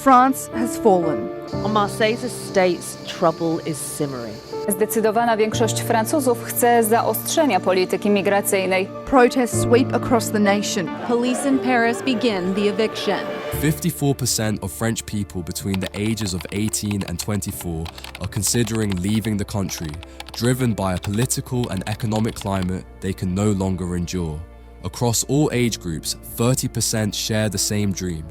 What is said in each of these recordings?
France has fallen. On Marseille's estates, trouble is simmering. Zdecydowana większość Francuzów chce zaostrzenia polityki migracyjnej. Protests sweep across the nation. Police in Paris begin the eviction. 54% of French people between the ages of 18 and 24 are considering leaving the country, driven by a political and economic climate they can no longer endure. Across all age groups, 30% share the same dream.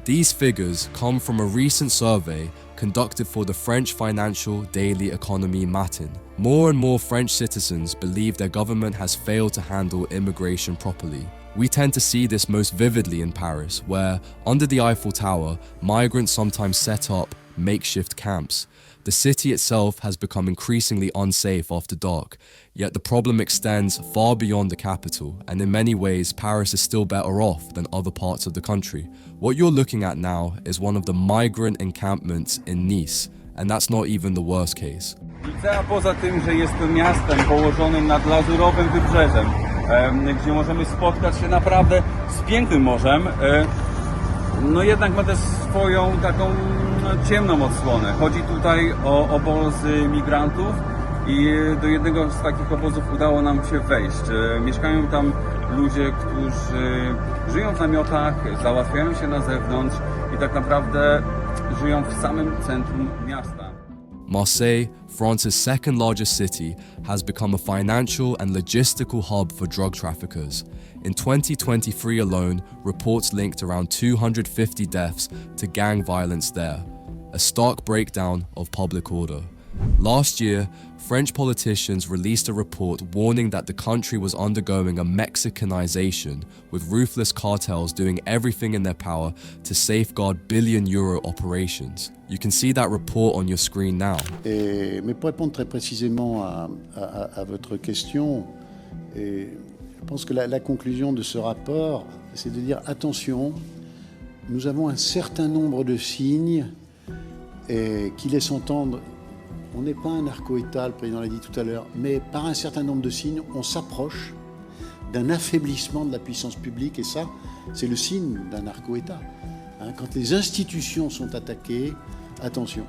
These figures come from a recent survey conducted for the French financial daily EconomieMatin. More and more French citizens believe their government has failed to handle immigration properly. We tend to see this most vividly in Paris, where, under the Eiffel Tower, migrants sometimes set up makeshift camps. The city itself has become increasingly unsafe after dark, yet the problem extends far beyond the capital, and in many ways Paris is still better off than other parts of the country. What you're looking at now is one of the migrant encampments in Nice, and that's not even the worst case. Nicea, poza tym, że jest miastem położonym nad lazurowym wybrzeżem, gdzie możemy spotkać się naprawdę z pięknym morzem, no jednak ma też swoją taką ciemną odsłonę. Chodzi tutaj o obozy migrantów i do jednego z takich obozów udało nam się wejść. Mieszkają tam ludzie, którzy żyją w namiotach, załatwiają się na zewnątrz i tak naprawdę żyją w samym centrum miasta. Marseille, France's second largest city, has become a financial and logistical hub for drug traffickers. In 2023 alone, reports linked around 250 deaths to gang violence there, a stark breakdown of public order. Last year, French politicians released a report warning that the country was undergoing a Mexicanization, with ruthless cartels doing everything in their power to safeguard billion-euro operations. You can see that report on your screen now. Mais pour répondre très précisément à votre question, je pense que la conclusion de ce rapport, c'est de dire attention, nous avons un certain nombre de signes qui laissent entendre. On n'est pas un narco-État, le président l'a dit tout à l'heure, mais par un certain nombre de signes, on s'approche d'un affaiblissement de la puissance publique, et ça, c'est le signe d'un narco-État. Quand les institutions sont attaquées, attention.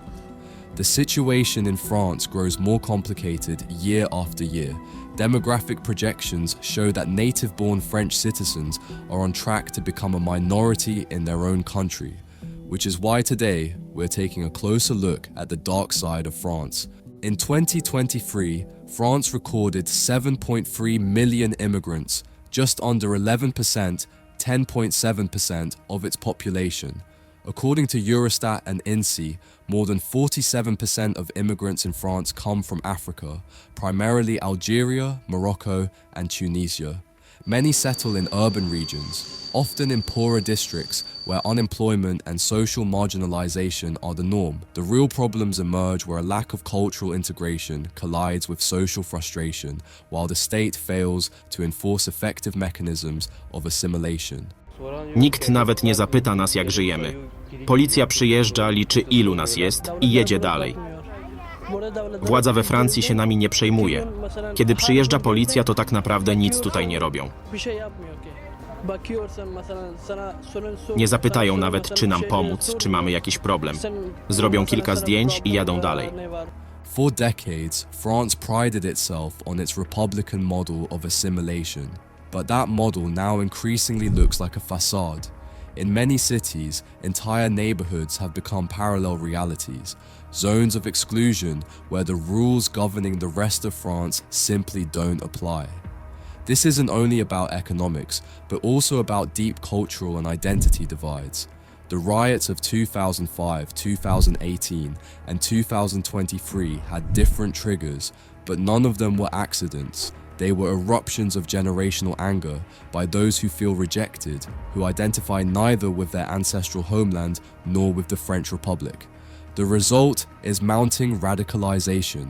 The situation in France grows more complicated year after year. Demographic projections show that native-born French citizens are on track to become a minority in their own country, which is why today we're taking a closer look at the dark side of France. In 2023, France recorded 7.3 million immigrants, just under 11%, 10.7% of its population. According to Eurostat and INSEE, more than 47% of immigrants in France come from Africa, primarily Algeria, Morocco, and Tunisia. Many settle in urban regions, often in poorer districts where unemployment and social marginalization are the norm. The real problems emerge where a lack of cultural integration collides with social frustration, while the state fails to enforce effective mechanisms of assimilation. Nikt nawet nie zapyta nas, jak żyjemy. Policja przyjeżdża, liczy ilu nas jest i jedzie dalej. Władza we Francji się nami nie przejmuje. Kiedy przyjeżdża policja, to tak naprawdę nic tutaj nie robią. Nie zapytają nawet, czy nam pomóc, czy mamy jakiś problem. Zrobią kilka zdjęć i jadą dalej. For decades, France prided itself on its republican model of assimilation. But that model now increasingly looks like a facade. In many cities, entire neighborhoods have become parallel realities, zones of exclusion where the rules governing the rest of France simply don't apply. This isn't only about economics, but also about deep cultural and identity divides. The riots of 2005, 2018, and 2023 had different triggers, but none of them were accidents. They were eruptions of generational anger by those who feel rejected, who identify neither with their ancestral homeland nor with the French Republic. The result is mounting radicalization.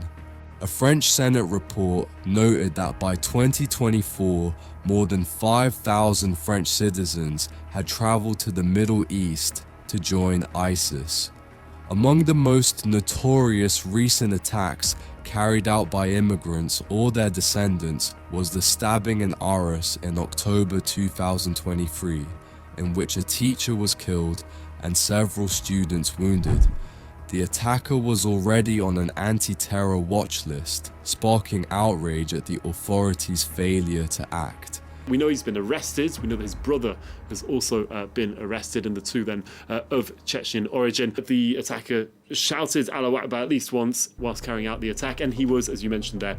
A French Senate report noted that by 2024, more than 5,000 French citizens had traveled to the Middle East to join ISIS. Among the most notorious recent attacks carried out by immigrants or their descendants was the stabbing in Arras in October 2023, in which a teacher was killed and several students wounded. The attacker was already on an anti-terror watch list, sparking outrage at the authorities' failure to act. We know he's been arrested. We know that his brother has also been arrested, and the two then of Chechen origin. The attacker shouted "Allahu Akbar" at least once whilst carrying out the attack, and he was, as you mentioned there,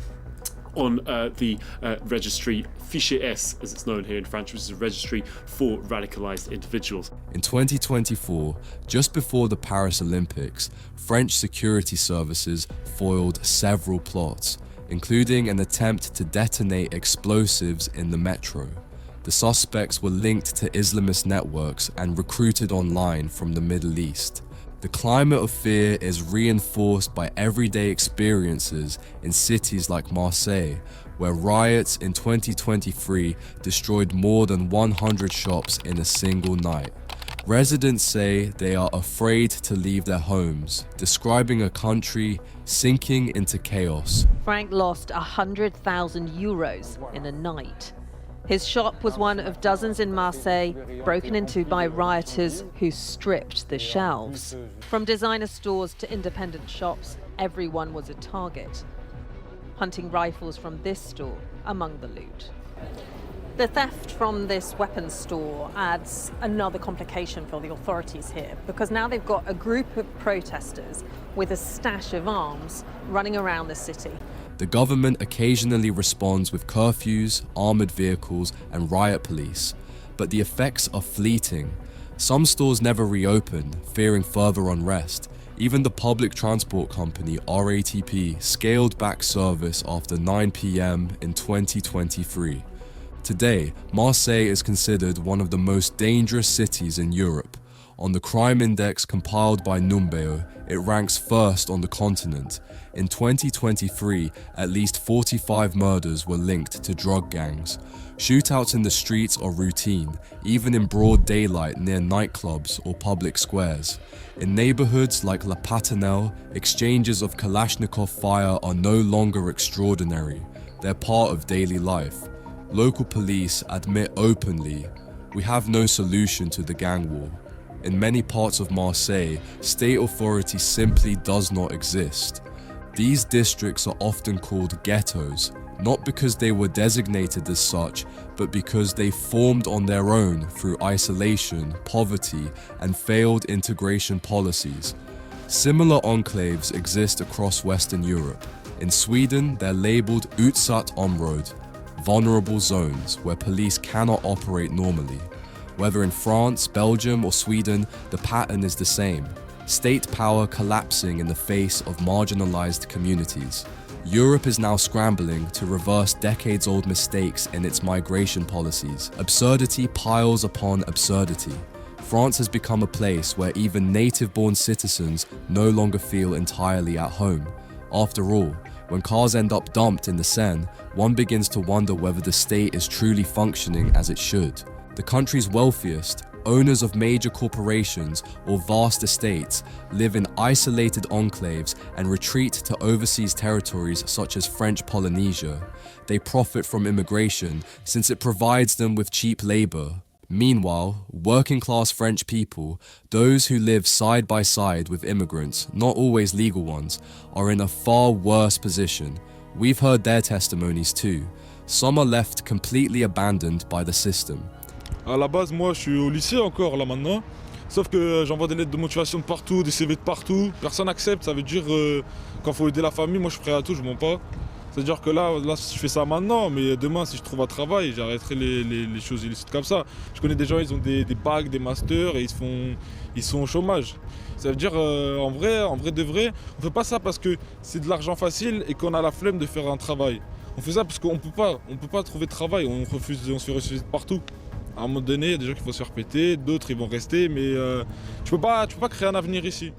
on the registry Fichier S, as it's known here in France, which is a registry for radicalized individuals. In 2024, just before the Paris Olympics, French security services foiled several plots, including an attempt to detonate explosives in the metro. The suspects were linked to Islamist networks and recruited online from the Middle East. The climate of fear is reinforced by everyday experiences in cities like Marseille, where riots in 2023 destroyed more than 100 shops in a single night. Residents say they are afraid to leave their homes, describing a country sinking into chaos. Frank lost 100,000 euros in a night. His shop was one of dozens in Marseille, broken into by rioters who stripped the shelves. From designer stores to independent shops, everyone was a target. Hunting rifles from this store among the loot. The theft from this weapons store adds another complication for the authorities here, because now they've got a group of protesters with a stash of arms running around the city. The government occasionally responds with curfews, armored vehicles, and riot police, but the effects are fleeting. Some stores never reopen, fearing further unrest. Even the public transport company RATP scaled back service after 9 p.m. in 2023. Today, Marseille is considered one of the most dangerous cities in Europe. On the crime index compiled by Numbeo, it ranks first on the continent. In 2023, at least 45 murders were linked to drug gangs. Shootouts in the streets are routine, even in broad daylight near nightclubs or public squares. In neighborhoods like La Patinelle, exchanges of Kalashnikov fire are no longer extraordinary. They're part of daily life. Local police admit openly, "We have no solution to the gang war." In many parts of Marseille, state authority simply does not exist. These districts are often called ghettos, not because they were designated as such, but because they formed on their own through isolation, poverty, and failed integration policies. Similar enclaves exist across Western Europe. In Sweden, they're labeled utsatt område, vulnerable zones where police cannot operate normally. Whether in France, Belgium, or Sweden, the pattern is the same. State power collapsing in the face of marginalized communities. Europe is now scrambling to reverse decades-old mistakes in its migration policies. Absurdity piles upon absurdity. France has become a place where even native-born citizens no longer feel entirely at home. After all, when cars end up dumped in the Seine, one begins to wonder whether the state is truly functioning as it should. The country's wealthiest, owners of major corporations or vast estates, live in isolated enclaves and retreat to overseas territories such as French Polynesia. They profit from immigration since it provides them with cheap labor. Meanwhile, working-class French people, those who live side by side with immigrants, not always legal ones, are in a far worse position. We've heard their testimonies too. Some are left completely abandoned by the system. À la base, moi, je suis au lycée encore, là, maintenant. Sauf que j'envoie des lettres de motivation de partout, des CV de partout. Personne n'accepte, ça veut dire quand il faut aider la famille, moi, je suis prêt à tout, je mens pas. C'est-à-dire que là, je fais ça maintenant, mais demain, si je trouve un travail, j'arrêterai les choses illicites comme ça. Je connais des gens, ils ont des bacs, des masters, et ils sont au chômage. Ça veut dire, en vrai de vrai, on fait pas ça parce que c'est de l'argent facile et qu'on a la flemme de faire un travail. On fait ça parce qu'on peut pas trouver de travail, on se fait refuser de partout. À un moment donné, il y a des gens qui vont se faire péter, d'autres ils vont rester, mais tu peux pas créer un avenir ici.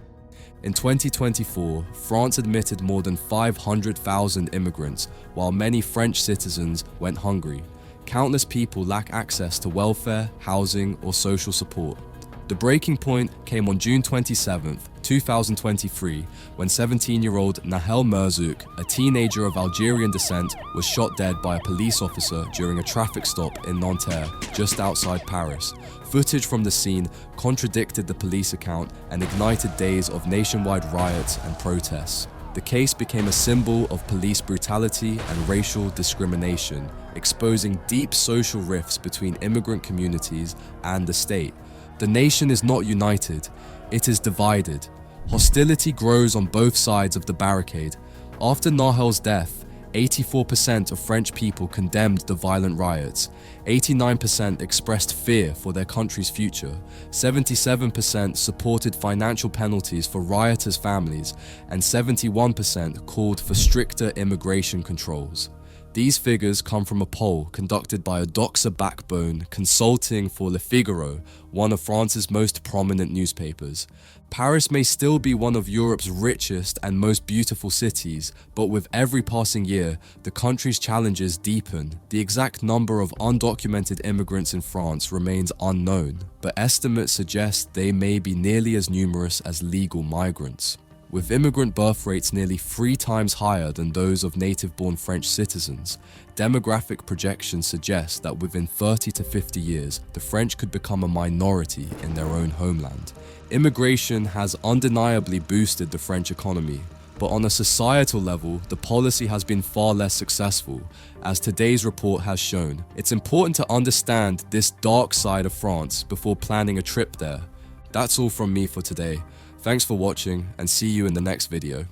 In 2024, France admitted more than 500,000 immigrants, while many French citizens went hungry. Countless people lack access to welfare, housing, or social support. The breaking point came on June 27, 2023, when 17-year-old Nahel Merzouk, a teenager of Algerian descent, was shot dead by a police officer during a traffic stop in Nanterre, just outside Paris. Footage from the scene contradicted the police account and ignited days of nationwide riots and protests. The case became a symbol of police brutality and racial discrimination, exposing deep social rifts between immigrant communities and the state. The nation is not united, it is divided. Hostility grows on both sides of the barricade. After Nahel's death, 84% of French people condemned the violent riots, 89% expressed fear for their country's future, 77% supported financial penalties for rioters' families, and 71% called for stricter immigration controls. These figures come from a poll conducted by Odoxa-Backbone Consulting for Le Figaro, one of France's most prominent newspapers. Paris may still be one of Europe's richest and most beautiful cities, but with every passing year, the country's challenges deepen. The exact number of undocumented immigrants in France remains unknown, but estimates suggest they may be nearly as numerous as legal migrants. With immigrant birth rates nearly 3 times higher than those of native-born French citizens, demographic projections suggest that within 30 to 50 years, the French could become a minority in their own homeland. Immigration has undeniably boosted the French economy, but on a societal level, the policy has been far less successful. As today's report has shown, it's important to understand this dark side of France before planning a trip there. That's all from me for today. Thanks for watching and see you in the next video.